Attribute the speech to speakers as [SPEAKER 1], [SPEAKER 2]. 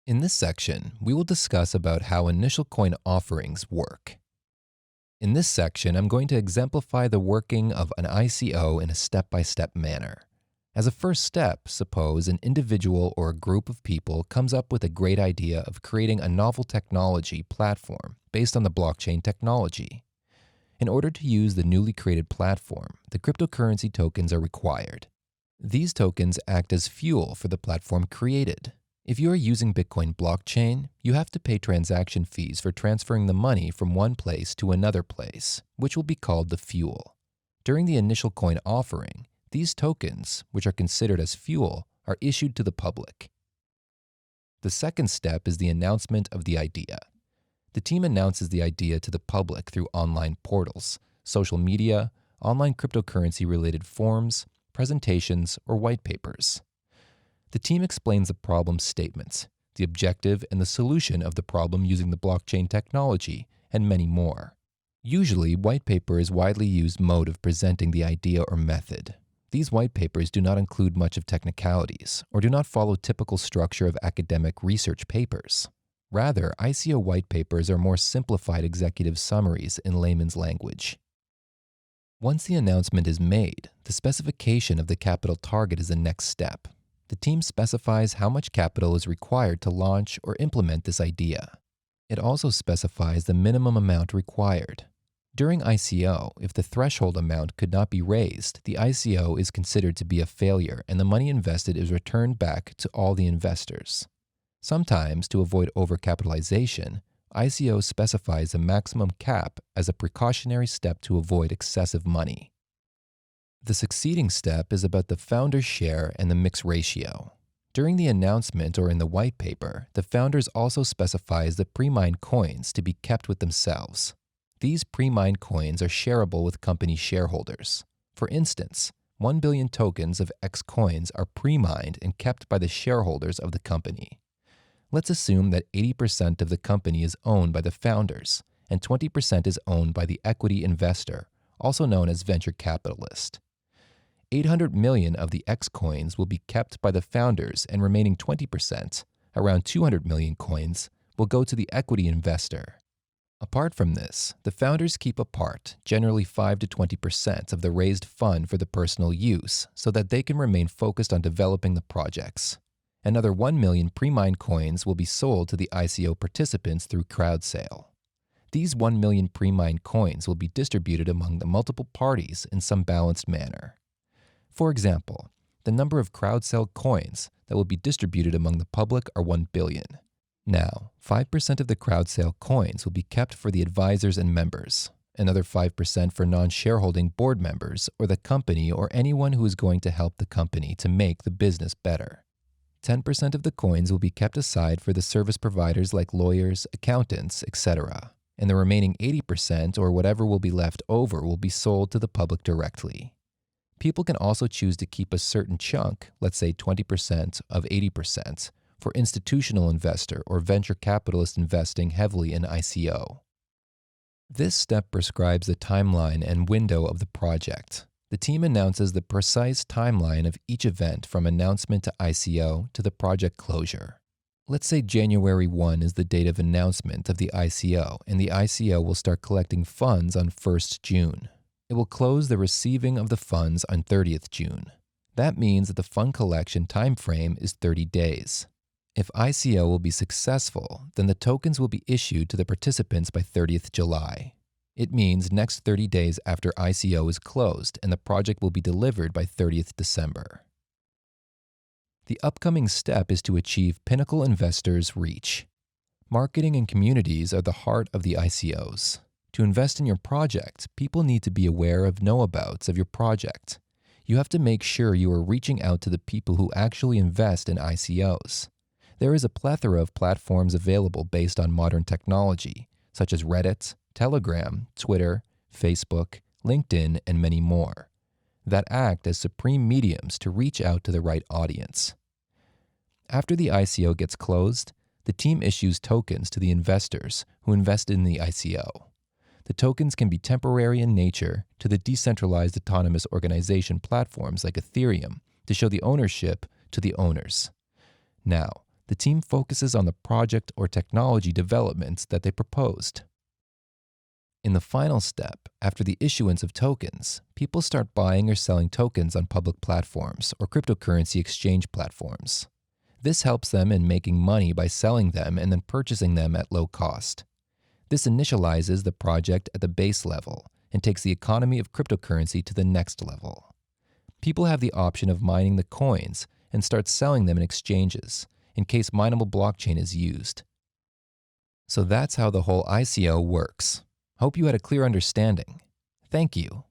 [SPEAKER 1] In this section, we will discuss about how initial coin offerings work. In this section, I'm going to exemplify the working of an ICO in a step-by-step manner. As a first step, suppose an individual or a group of people comes up with a great idea of creating a novel technology platform based on the blockchain technology. In order to use the newly created platform, the cryptocurrency tokens are required. These tokens act as fuel for the platform created. If you are using Bitcoin blockchain, you have to pay transaction fees for transferring the money from one place to another place, which will be called the fuel. During the initial coin offering, these tokens, which are considered as fuel, are issued to the public. The second step is the announcement of the idea. The team announces the idea to the public through online portals, social media, online cryptocurrency-related forums, presentations, or white papers. The team explains the problem statements, the objective and the solution of the problem using the blockchain technology, and many more. Usually, white paper is widely used mode of presenting the idea or method. These white papers do not include much of technicalities or do not follow typical structure of academic research papers. Rather, ICO white papers are more simplified executive summaries in layman's language. Once the announcement is made, the specification of the capital target is the next step. The team specifies how much capital is required to launch or implement this idea. It also specifies the minimum amount required. During ICO, if the threshold amount could not be raised, the ICO is considered to be a failure and the money invested is returned back to all the investors. Sometimes, to avoid overcapitalization, ICO specifies a maximum cap as a precautionary step to avoid excessive money. The succeeding step is about the founder's share and the mix ratio. During the announcement or in the white paper, the founders also specifies the pre-mined coins to be kept with themselves. These pre-mined coins are shareable with company shareholders. For instance, 1 billion tokens of X coins are pre-mined and kept by the shareholders of the company. Let's assume that 80% of the company is owned by the founders and 20% is owned by the equity investor, also known as venture capitalist. 800 million of the X coins will be kept by the founders and remaining 20%, around 200 million coins, will go to the equity investor. Apart from this, the founders keep a part, generally 5 to 20% of the raised fund for the personal use so that they can remain focused on developing the projects. Another 1 million pre-mined coins will be sold to the ICO participants through crowd sale. These 1 million pre-mined coins will be distributed among the multiple parties in some balanced manner. For example, the number of crowd sale coins that will be distributed among the public are 1 billion. Now, 5% of the crowd sale coins will be kept for the advisors and members, another 5% for non-shareholding board members or the company or anyone who is going to help the company to make the business better. 10% of the coins will be kept aside for the service providers like lawyers, accountants, etc. And the remaining 80% or whatever will be left over will be sold to the public directly. People can also choose to keep a certain chunk, let's say 20% of 80%, for institutional investor or venture capitalist investing heavily in ICO. This step prescribes the timeline and window of the project. The team announces the precise timeline of each event from announcement to ICO to the project closure. Let's say January 1 is the date of announcement of the ICO, and the ICO will start collecting funds on 1st June. It will close the receiving of the funds on 30th June. That means that the fund collection time frame is 30 days. If ICO will be successful, then the tokens will be issued to the participants by 30th July. It means next 30 days after ICO is closed and the project will be delivered by 30th December. The upcoming step is to achieve pinnacle investors' reach. Marketing and communities are the heart of the ICOs. To invest in your project, people need to be aware of know-abouts of your project. You have to make sure you are reaching out to the people who actually invest in ICOs. There is a plethora of platforms available based on modern technology, such as Reddit, Telegram, Twitter, Facebook, LinkedIn, and many more, that act as supreme mediums to reach out to the right audience. After the ICO gets closed, the team issues tokens to the investors who invested in the ICO. The tokens can be temporary in nature to the decentralized autonomous organization platforms like Ethereum to show the ownership to the owners. Now, the team focuses on the project or technology developments that they proposed. In the final step, after the issuance of tokens, people start buying or selling tokens on public platforms or cryptocurrency exchange platforms. This helps them in making money by selling them and then purchasing them at low cost. This initializes the project at the base level and takes the economy of cryptocurrency to the next level. People have the option of mining the coins and start selling them in exchanges in case mineable blockchain is used. So that's how the whole ICO works. Hope you had a clear understanding. Thank you.